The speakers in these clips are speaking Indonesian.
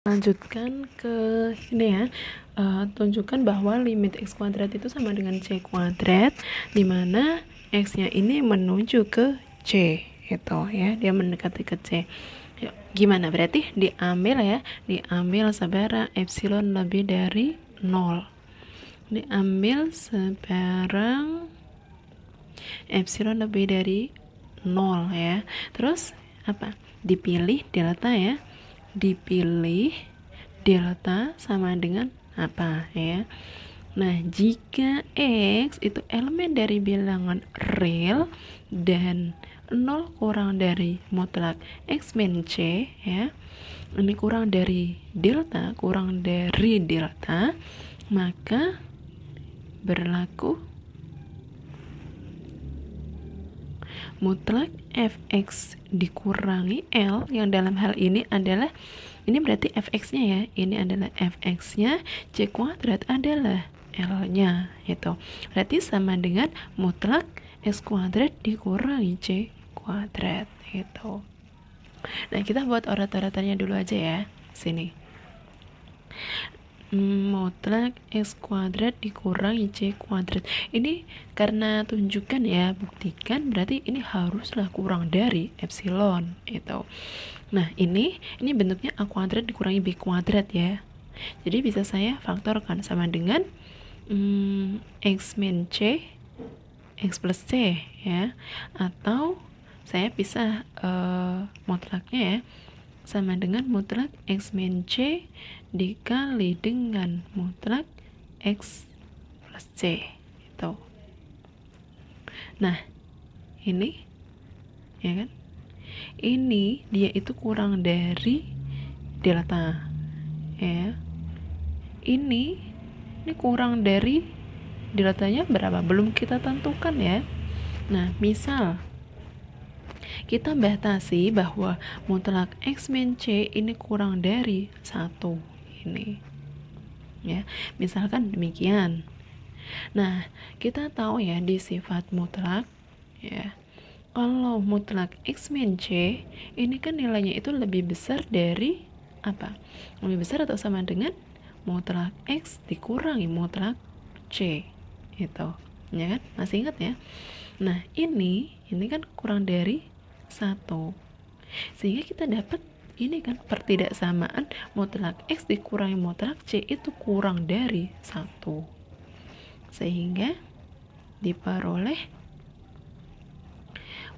Lanjutkan ke ini ya, tunjukkan bahwa limit x kuadrat itu sama dengan c kuadrat, dimana x nya ini menuju ke c, gitu ya, dia mendekati ke c. Yuk, gimana berarti diambil ya, diambil sebarang epsilon lebih dari 0, diambil sebarang epsilon lebih dari 0 ya. Terus apa, dipilih delta ya, dipilih delta sama dengan apa ya. Nah, jika x itu elemen dari bilangan real dan 0 kurang dari mutlak x min c ya, ini kurang dari delta, maka berlaku mutlak fx dikurangi L, yang dalam hal ini adalah, ini berarti fx-nya ya, ini adalah fx-nya, c kuadrat adalah L-nya, itu berarti sama dengan mutlak x kuadrat dikurangi c kuadrat, itu. Nah, kita buat orat-oratannya dulu aja ya, sini. Mutlak x kuadrat dikurangi c kuadrat, ini karena tunjukkan ya, buktikan, berarti ini haruslah kurang dari epsilon, itu. Nah, ini bentuknya a kuadrat dikurangi b kuadrat ya, jadi bisa saya faktorkan sama dengan x min c x plus c ya, atau saya pisah mutlaknya ya, sama dengan mutlak x min c dikali dengan mutlak x plus c, itu. Nah, ini ya kan, ini dia itu kurang dari delta ya, ini kurang dari deltanya berapa, belum kita tentukan ya. Nah, misal kita batasi bahwa mutlak x min c ini kurang dari 1 ini ya, misalkan demikian. Nah, kita tahu ya di sifat mutlak ya, kalau mutlak x min c ini kan nilainya itu lebih besar dari apa, lebih besar atau sama dengan mutlak x dikurangi mutlak c, itu ya kan, masih ingat ya. Nah, ini kan kurang dari 1, sehingga kita dapat ini kan pertidaksamaan mutlak x dikurangi mutlak c itu kurang dari 1, sehingga diperoleh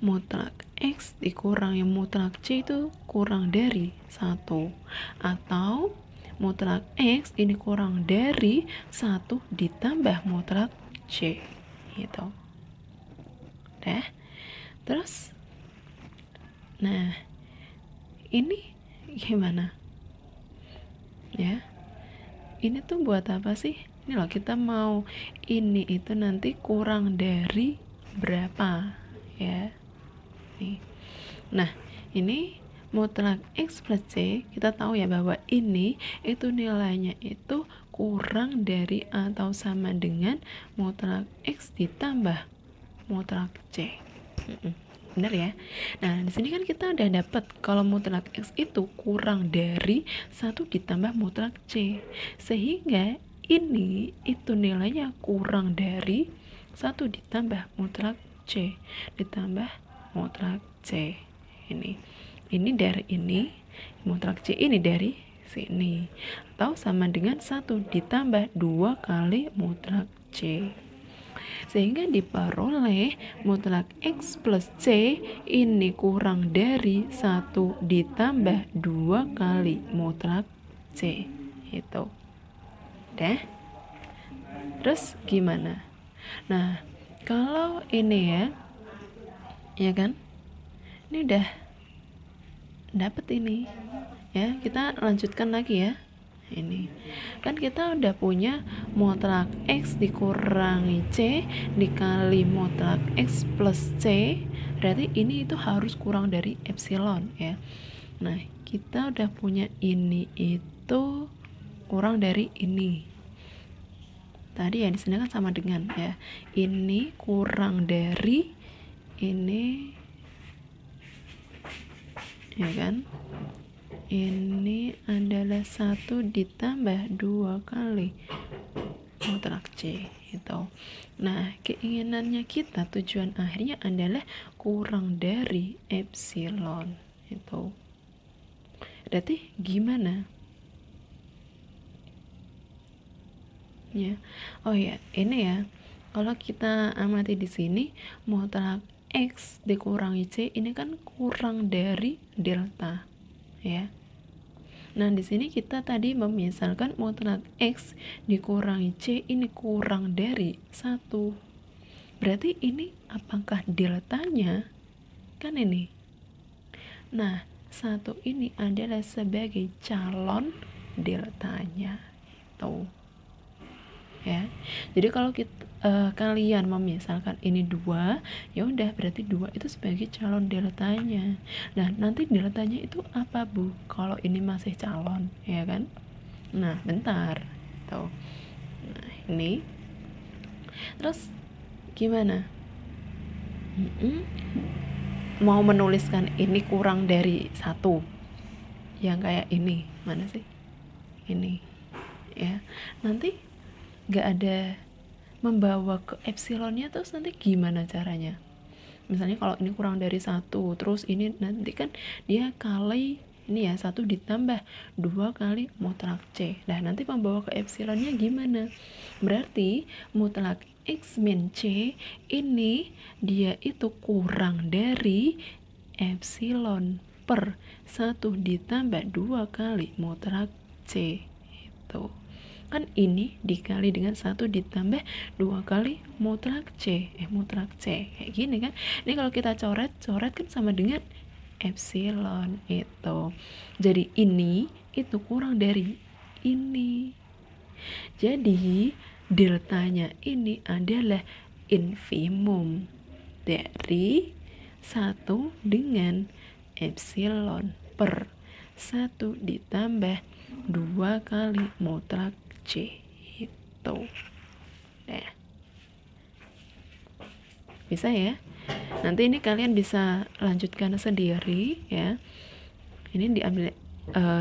mutlak x dikurangi mutlak c itu kurang dari 1, atau mutlak x ini kurang dari 1 ditambah mutlak c, gitu. Dah. Terus nah, ini gimana ya, ini tuh buat apa sih, ini loh, kita mau ini itu nanti kurang dari berapa ya nih. Nah, ini mutlak x plus c, kita tahu ya bahwa ini itu nilainya itu kurang dari atau sama dengan mutlak x ditambah mutlak c. Benar ya. Nah, di sini kan kita udah dapat kalau mutlak x itu kurang dari 1 ditambah mutlak c, sehingga ini itu nilainya kurang dari 1 ditambah mutlak c ditambah mutlak c. Ini dari ini, mutlak c ini dari sini, atau sama dengan 1 ditambah 2 kali mutlak c, sehingga diperoleh mutlak x plus c ini kurang dari 1 ditambah 2 kali mutlak c, itu. Dah. Terus gimana? Nah, kalau ini ya kan, ini udah dapet ini ya, kita lanjutkan lagi ya. Ini kan kita udah punya mutlak x dikurangi c dikali mutlak x plus c, berarti ini itu harus kurang dari epsilon ya. Nah, kita udah punya ini itu kurang dari ini tadi ya, di sini kan sama dengan ya, ini kurang dari ini ya kan, ini adalah 1 ditambah 2 kali mutlak C itu. Nah, keinginannya kita, tujuan akhirnya adalah kurang dari epsilon itu. Berarti gimana? Ya. Oh ya, ini ya. Kalau kita amati di sini, mutlak X dikurangi C ini kan kurang dari delta, ya. Nah, di sini kita tadi memisalkan mutlak X dikurangi C ini kurang dari 1. Berarti ini apakah deltanya? Kan ini. Nah, 1 ini adalah sebagai calon deltanya. Itu. Ya. Jadi kalau kalian memisalkan ini 2, ya udah berarti 2 itu sebagai calon deltanya. Nah, nanti deltanya itu apa, Bu? Kalau ini masih calon, ya kan? Nah, bentar. Tuh. Nah, ini. Terus gimana? Mau menuliskan ini kurang dari 1. Yang kayak ini. Mana sih? Ini. Ya. Nanti gak ada membawa ke epsilonnya, terus nanti gimana caranya? Misalnya kalau ini kurang dari 1, terus ini nanti kan dia kali ini ya, 1 ditambah 2 kali mutlak C. Nah, nanti membawa ke epsilonnya gimana? Berarti mutlak X min C ini dia itu kurang dari epsilon per 1 ditambah 2 kali mutlak C itu. Kan ini dikali dengan 1 ditambah 2 kali mutlak C kayak gini kan. Ini kalau kita coret kan sama dengan epsilon itu. Jadi ini itu kurang dari ini. Jadi deltanya ini adalah infimum dari 1 dengan epsilon per 1 ditambah 2 kali mutlak C itu. Nah, bisa ya. Nanti ini kalian bisa lanjutkan sendiri ya. Ini diambil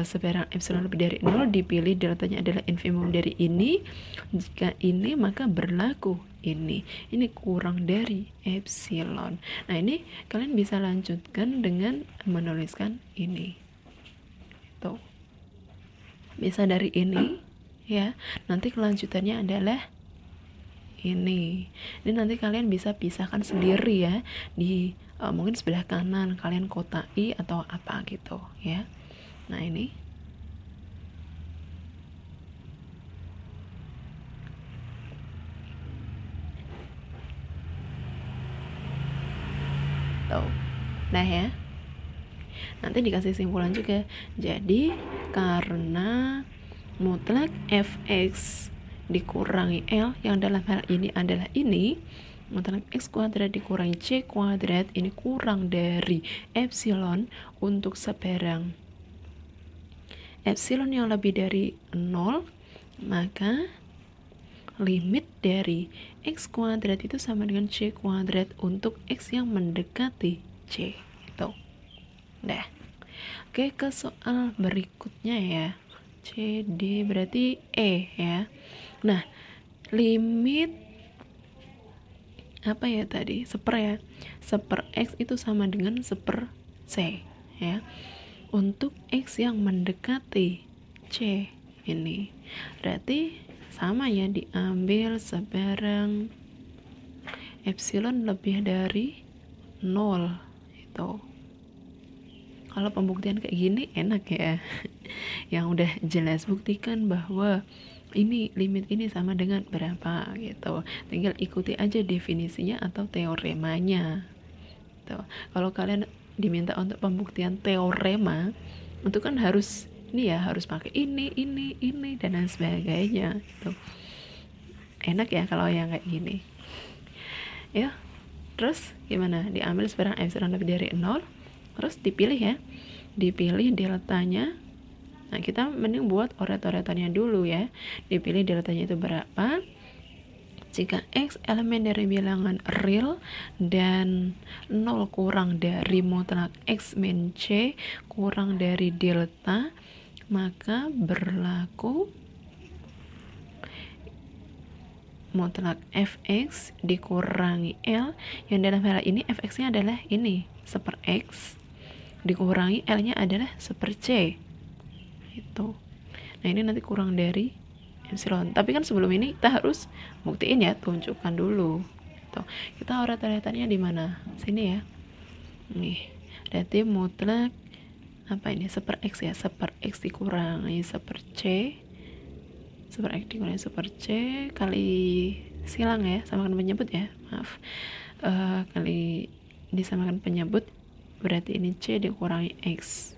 sebarang epsilon lebih dari 0, dipilih deltanya adalah infimum dari ini. Jika ini maka berlaku ini kurang dari epsilon. Nah, ini kalian bisa lanjutkan dengan menuliskan ini. Tuh. Bisa dari ini ya. Nanti kelanjutannya adalah ini nanti kalian bisa pisahkan sendiri ya di mungkin sebelah kanan kalian kotai atau apa gitu ya. Nah, ini tuh. Nah ya, nanti dikasih simpulan juga. Jadi karena mutlak fx dikurangi L yang dalam hal ini adalah ini, mutlak x kuadrat dikurangi c kuadrat ini kurang dari epsilon untuk sebarang epsilon yang lebih dari 0, maka limit dari x kuadrat itu sama dengan c kuadrat untuk x yang mendekati c itu. Nah, oke, ke soal berikutnya ya. CD berarti E ya. Nah, limit apa ya tadi? Seper ya. Seper X itu sama dengan seper C ya. Untuk X yang mendekati C ini. Berarti sama ya, diambil sebarang epsilon lebih dari 0 itu. Kalau pembuktian kayak gini enak ya. Yang udah jelas buktikan bahwa ini limit ini sama dengan berapa gitu. Tinggal ikuti aja definisinya atau teoremanya. Tuh. Kalau kalian diminta untuk pembuktian teorema, itu kan harus ini ya, harus pakai ini dan lain sebagainya gitu. Enak ya kalau yang kayak gini. Ya. Terus gimana? Diambil sebarang epsilon lebih dari 0. Terus dipilih ya, dipilih deltanya. Nah, kita mending buat oret-oretannya dulu ya. Dipilih deltanya itu berapa, Jika X elemen dari bilangan real dan 0 kurang dari mutlak X min C kurang dari delta, maka berlaku mutlak fx dikurangi L, yang dalam hal ini fx-nya adalah ini, 1/X, dikurangi L-nya adalah 1/C. Itu. Nah, ini nanti kurang dari epsilon. Tapi kan sebelum ini kita harus buktiin ya, tunjukkan dulu. Tuh, kita urat-uratannya di mana? Sini ya. Nih, berarti mutlak apa ini? 1/X ya, 1/X dikurangi 1/C, 1/X dikurangi 1/C kali silang ya, samakan penyebut ya, maaf, kali disamakan penyebut, berarti ini C dikurangi X.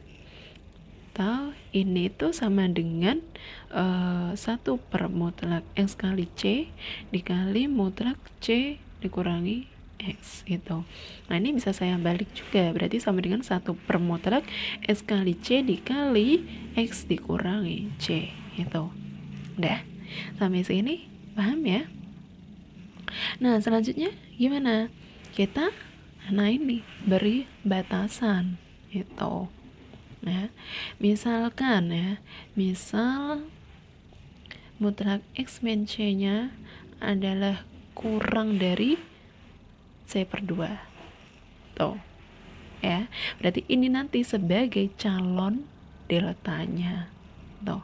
Atau ini tuh sama dengan 1 per mutlak X kali C dikali mutlak C dikurangi X gitu. Nah, ini bisa saya balik juga, berarti sama dengan 1 per mutlak X kali C dikali X dikurangi C gitu. Udah, sampai sini paham ya? Nah, selanjutnya gimana? Kita ini beri batasan gitu. Nah, misalkan ya, misal mutlak X min C nya adalah kurang dari C/2 tuh ya, berarti ini nanti sebagai calon deltanya tuh.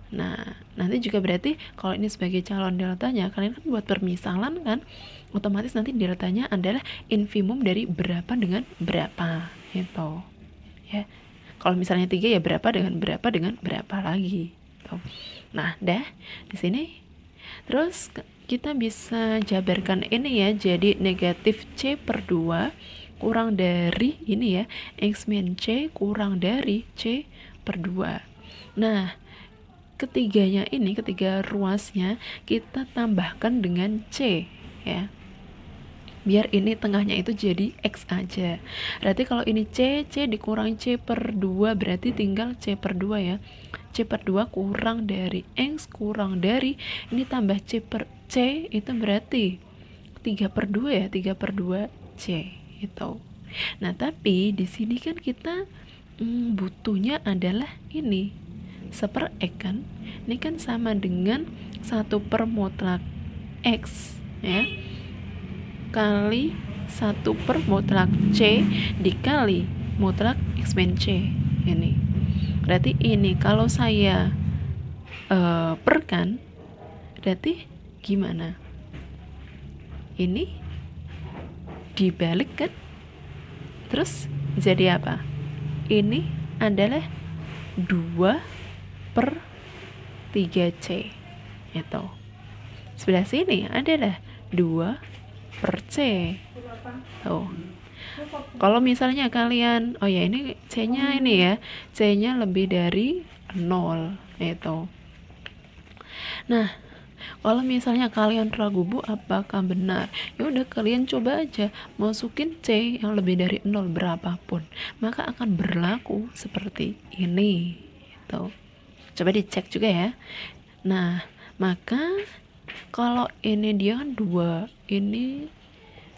Nah, nanti juga berarti kalau ini sebagai calon deltanya, kalian kan buat permisalan kan, otomatis nanti deltanya adalah infimum dari berapa dengan berapa gitu ya. Kalau misalnya 3 ya berapa dengan berapa lagi gitu. Nah, dah di sini terus kita bisa jabarkan ini ya, jadi negatif C/2 kurang dari ini ya, X min C kurang dari C/2. Nah, ketiganya ini, ketiga ruasnya kita tambahkan dengan C ya, biar ini tengahnya itu jadi X aja. Berarti kalau ini C dikurangi C/2 berarti tinggal C/2 ya. C/2 kurang dari X kurang dari ini tambah C itu berarti 3/2 ya, 3/2 C itu. Nah, tapi di sini kan kita butuhnya adalah ini 1/X kan. Ini kan sama dengan 1 per mutlak X ya, kali 1 per mutlak C dikali mutlak X min C ini. Berarti ini kalau saya perkan, berarti gimana? Ini dibalik kan? Terus jadi apa? Ini adalah 2/3C itu. Sebelah sini adalah 2/C. Tuh. Kalau misalnya kalian, oh ya ini C-nya ini ya, C-nya lebih dari 0 itu. Nah, kalau misalnya kalian ragu, Bu, apakah benar? Ya udah, kalian coba aja masukin C yang lebih dari 0 berapapun, maka akan berlaku seperti ini gitu. Coba dicek juga ya. Nah, maka kalau ini dia kan 2, ini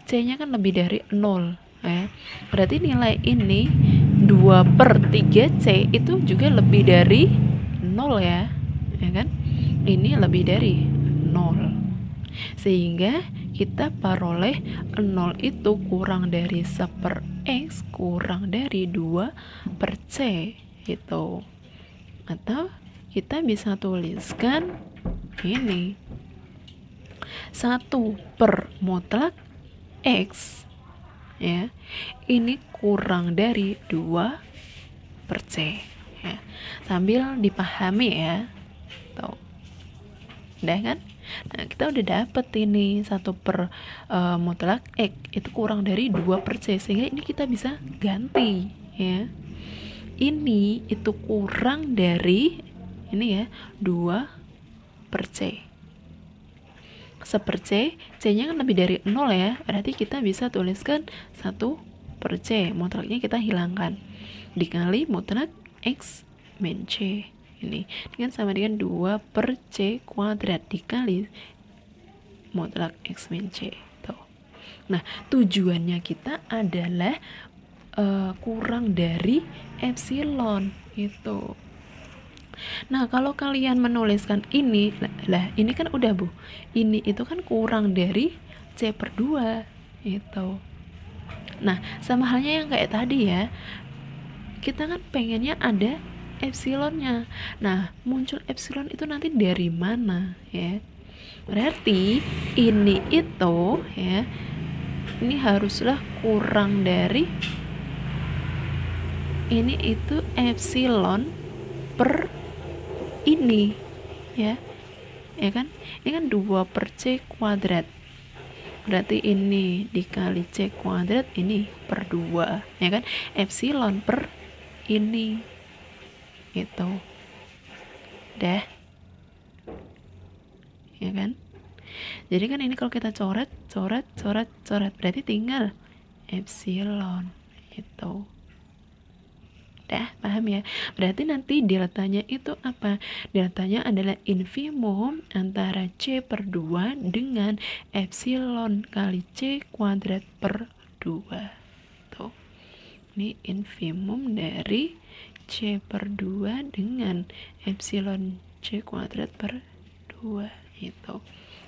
C-nya kan lebih dari 0 ya. Berarti nilai ini 2/3C itu juga lebih dari 0 ya. Ya kan? Ini lebih dari 0. Sehingga kita peroleh 0 itu kurang dari 1/X kurang dari 2/C gitu. Atau kita bisa tuliskan ini 1 per mutlak X ya, ini kurang dari 2/C ya. Sambil dipahami ya. Tuh. Udah kan? Nah, kita udah dapet ini 1 per mutlak X itu kurang dari 2/C, sehingga ini kita bisa ganti ya. Ini itu kurang dari ini ya, 2/C. 1/C, C-nya kan lebih dari 0 ya, berarti kita bisa tuliskan 1/C, mutlaknya kita hilangkan, dikali mutlak X min C ini kan sama dengan 2 per C kuadrat dikali mutlak X min C. Tuh. Nah, tujuannya kita adalah kurang dari epsilon itu. Nah, kalau kalian menuliskan ini, lah ini kan udah Bu, ini itu kan kurang dari C per 2 itu. Nah, sama halnya yang kayak tadi ya, kita kan pengennya ada epsilonnya. Nah, muncul epsilon itu nanti dari mana ya? Berarti ini itu ya, ini haruslah kurang dari ini itu epsilon per ini ya kan, ini kan 2 per C kuadrat, berarti ini dikali C kuadrat ini per 2 ya kan, epsilon per ini itu deh ya kan. Jadi kan ini kalau kita coret berarti tinggal epsilon itu. Dah, paham ya? Berarti nanti deltanya itu apa? Deltanya adalah infimum antara C per 2 dengan epsilon kali C kuadrat per 2. Tuh. Ini infimum dari C per 2 dengan epsilon C kuadrat per 2 itu.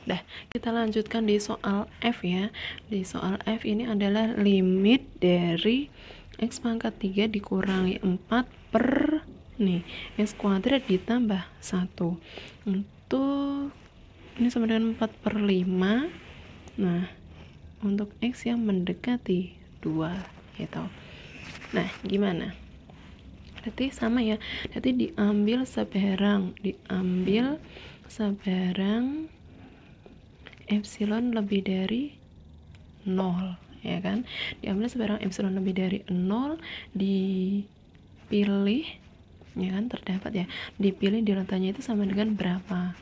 Dah, kita lanjutkan di soal F ya. Di soal F ini adalah limit dari X pangkat 3 dikurangi 4 per nih X kuadrat ditambah 1. Untuk ini sama dengan 4 per 5. Nah, untuk X yang mendekati 2 gitu. Nah, gimana? Berarti sama ya. Berarti diambil sebarang epsilon lebih dari 0 ya kan, diambil sebarang epsilon lebih dari 0, dipilih ya kan, terdapat ya, dipilih deltanya itu sama dengan berapa.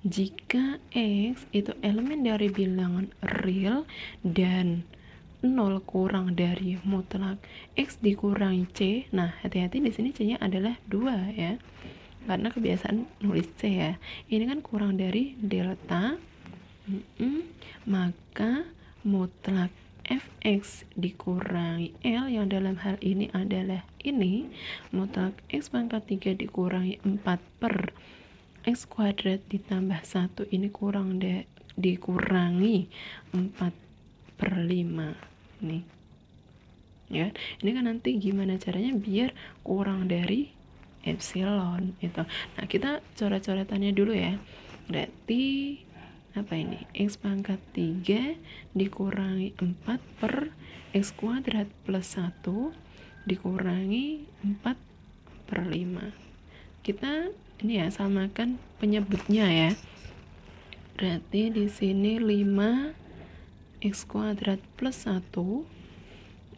Jika X itu elemen dari bilangan real dan 0 kurang dari mutlak X dikurangi C. Nah, hati-hati di sini C-nya adalah 2 ya, karena kebiasaan nulis C ya. Ini kan kurang dari delta, maka mutlak fx dikurangi L yang dalam hal ini adalah ini, mutlak X pangkat 3 dikurangi 4 per X kuadrat ditambah 1 ini dikurangi 4 per 5 nih ya. Ini kan nanti gimana caranya biar kurang dari epsilon itu. Nah, kita coret-coretannya dulu ya. Berarti apa ini? X pangkat 3 dikurangi 4 per X kuadrat plus 1 dikurangi 4 per 5. Kita ini ya samakan penyebutnya ya. Berarti di sini 5 X kuadrat plus 1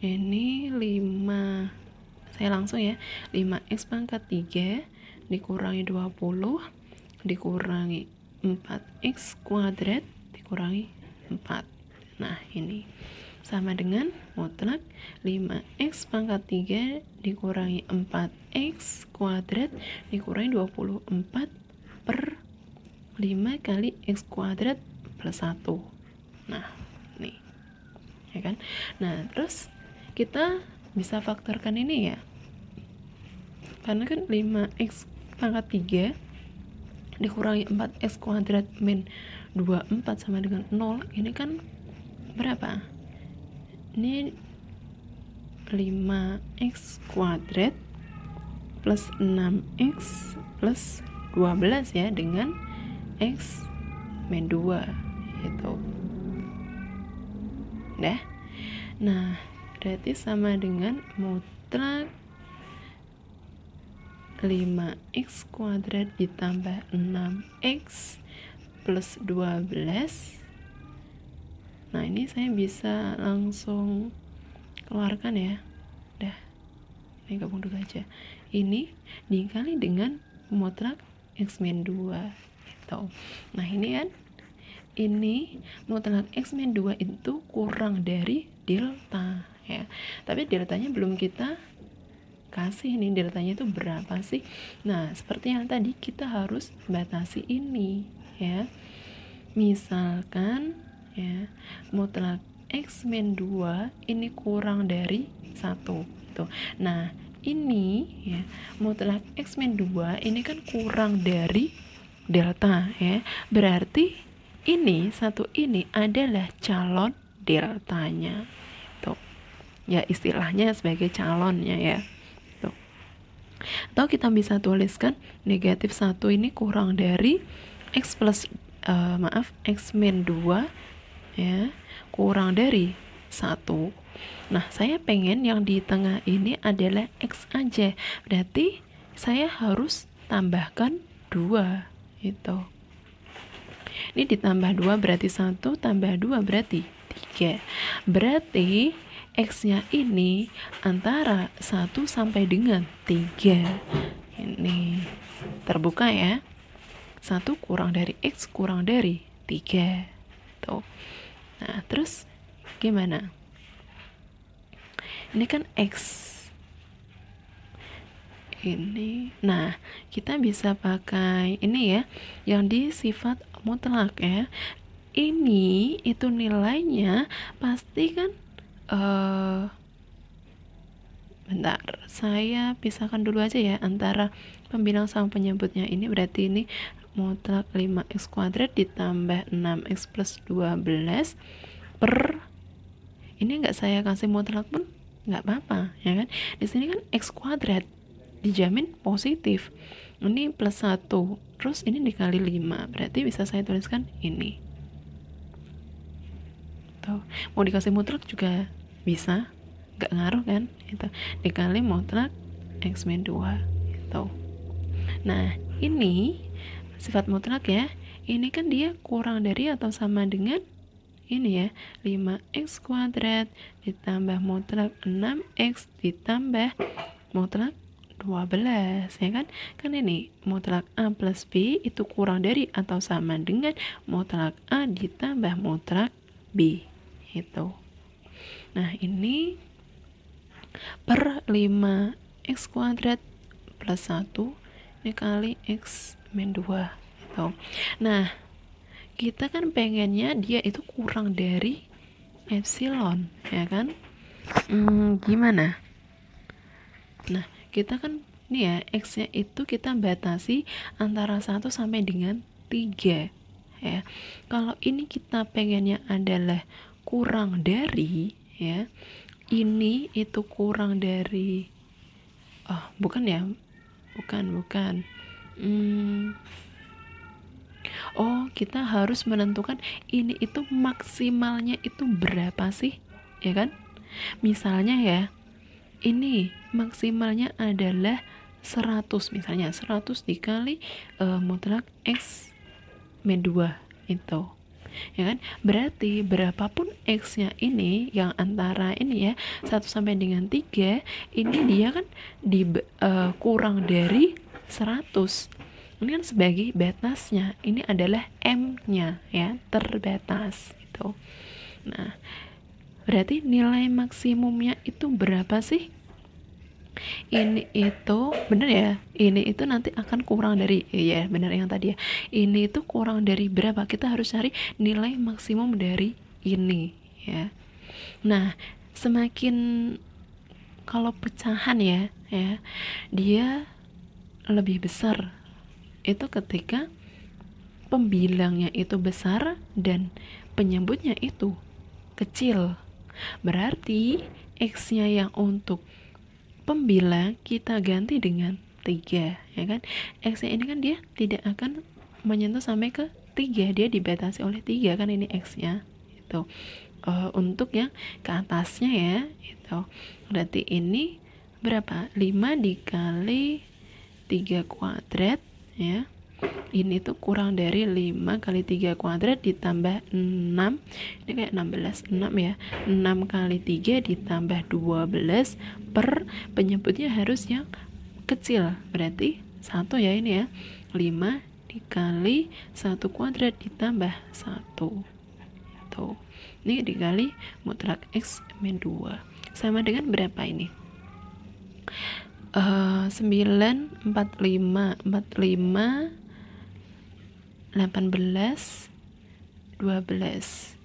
ini 5, saya langsung ya, 5x pangkat 3 dikurangi 20 dikurangi 4x kuadrat dikurangi 4. Nah, ini sama dengan mutlak 5x pangkat 3 dikurangi 4x kuadrat dikurangi 24 per 5 kali x kuadrat plus 1. Nah, nih ya kan. Nah, terus kita bisa faktorkan ini ya, karena kan 5x pangkat 3 dikurangi 4x kuadrat min 24 sama dengan 0, ini kan berapa? Ini 5x kuadrat plus 6x plus 12 ya, dengan x min 2 itu. Nah, berarti sama dengan mutlak 5x kuadrat ditambah 6x plus 12. Nah, ini saya bisa langsung keluarkan ya. Ini gabung dulu aja. Ini dikali dengan mutlak x min 2 gitu. Nah, ini kan, ini mutlak x min 2 itu kurang dari delta ya. Tapi deltanya belum kita kasih nih deltanya itu berapa sih. Nah, seperti yang tadi kita harus batasi ini ya. Misalkan ya, mutlak X min 2 ini kurang dari 1 tuh. Nah, ini ya, mutlak X min 2 ini kan kurang dari delta ya. Berarti ini satu ini adalah calon deltanya. Tuh. Ya, istilahnya sebagai calonnya ya. Tuh. Atau kita bisa tuliskan negatif 1 ini kurang dari X plus X min 2 ya, kurang dari 1. Nah, saya pengen yang di tengah ini adalah X aja. Berarti saya harus tambahkan 2 itu. Ini ditambah 2 berarti 1, tambah 2 berarti 3. Berarti X-nya ini antara 1 sampai dengan 3. Ini terbuka ya. 1 kurang dari X kurang dari 3. Tuh. Nah, terus gimana? Ini kan X. Ini. Nah, kita bisa pakai ini ya, yang di sifat mutlak ya. Ini itu nilainya pasti kan bentar, saya pisahkan dulu aja ya antara pembilang sama penyebutnya. Ini berarti ini mutlak 5x kuadrat ditambah 6x plus 12 per, ini nggak saya kasih mutlak pun nggak apa-apa ya kan. Di sini kan x kuadrat dijamin positif, ini plus 1, terus ini dikali 5, berarti bisa saya tuliskan ini. Tuh. Mau dikasih mutlak juga bisa, nggak ngaruh kan itu, dikali mutlak X min 2 gitu. Nah, ini sifat mutlak ya, ini kan dia kurang dari atau sama dengan ini ya, 5x kuadrat ditambah mutlak 6x ditambah mutlak 12 ya kan. Kan ini mutlak A plus B itu kurang dari atau sama dengan mutlak A ditambah mutlak B itu. Nah, ini per 5x kuadrat plus 1 dikali x min 2 gitu. Nah, kita kan pengennya dia itu kurang dari epsilon ya kan. Gimana? Nah, kita kan ini ya, x nya itu kita batasi antara 1 sampai dengan 3 ya. Kalau ini kita pengennya adalah kurang dari ya, ini itu kurang dari bukan ya, bukan kita harus menentukan ini itu maksimalnya itu berapa sih ya kan. Misalnya ya, ini maksimalnya adalah 100, misalnya 100 dikali mutlak X min 2 itu ya kan. Berarti berapapun X nya ini yang antara ini ya 1 sampai dengan 3, ini dia kan kurang dari 100. Ini kan sebagai batasnya, ini adalah M nya ya, terbatas gitu. Nah, berarti nilai maksimumnya itu berapa sih? Ini itu bener ya, ini itu nanti akan kurang dari ya, bener yang tadi ya, ini itu kurang dari berapa, kita harus cari nilai maksimum dari ini ya. Nah, semakin kalau pecahan ya dia lebih besar itu ketika pembilangnya itu besar dan penyebutnya itu kecil. Berarti X-nya yang untuk pembilang kita ganti dengan 3 ya kan. X-nya ini kan dia tidak akan menyentuh sampai ke 3, dia dibatasi oleh 3 kan, ini X-nya itu. Untuk yang ke atasnya ya itu berarti ini berapa, 5 dikali 3 kuadrat ya, ini tuh kurang dari 5 kali 3 kuadrat ditambah 6, ini kayak 16, 6 ya, 6 kali 3 ditambah 12 per penyebutnya harus yang kecil, berarti 1 ya, ini ya 5 dikali 1 kuadrat ditambah 1 tuh, ini dikali mutlak X min 2 sama dengan berapa ini? 9, 45, 18, 12,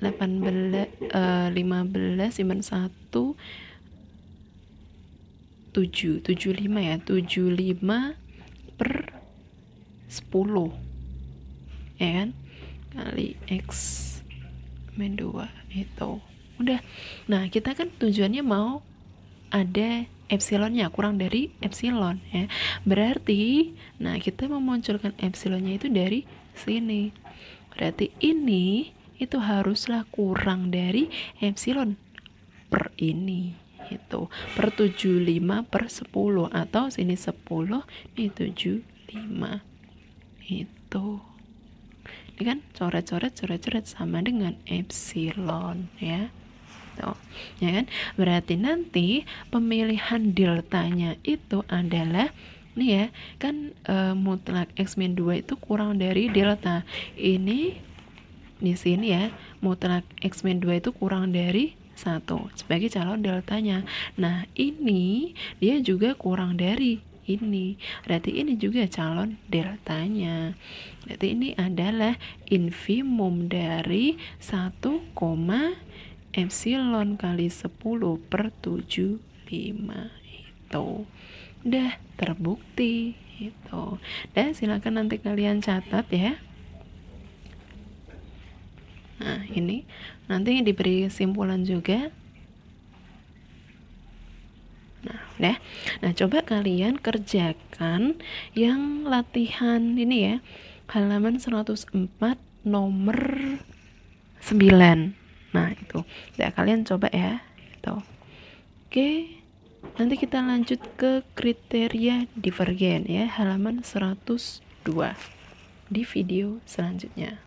18, 15, simpan 1, 7, 75 ya, 75 per 10 ya kan, kali X min 2 itu udah. Nah kita kan tujuannya mau ada epsilonnya, kurang dari epsilon ya, berarti nah kita memunculkan epsilonnya itu dari sini, berarti ini itu haruslah kurang dari epsilon per ini, itu per 75 per 10, atau sini 10 ini 75 itu. Ini kan coret-coret sama dengan epsilon ya. Tuh, ya kan? Berarti nanti pemilihan deltanya itu adalah nih ya, kan mutlak X min 2 itu kurang dari delta. Ini di sini ya, mutlak X min 2 itu kurang dari 1 sebagai calon deltanya. Nah, ini dia juga kurang dari ini, berarti ini juga calon deltanya. Berarti ini adalah infimum dari 1, epsilon kali 10 per 75 itu udah terbukti itu. Dan silakan nanti kalian catat ya. Nah ini nanti diberi simpulan juga. Nah udah. Nah coba kalian kerjakan yang latihan ini ya, halaman 104 nomor 9. Nah itu udah, kalian coba ya itu. Oke, nanti kita lanjut ke kriteria divergen ya, halaman 102 di video selanjutnya.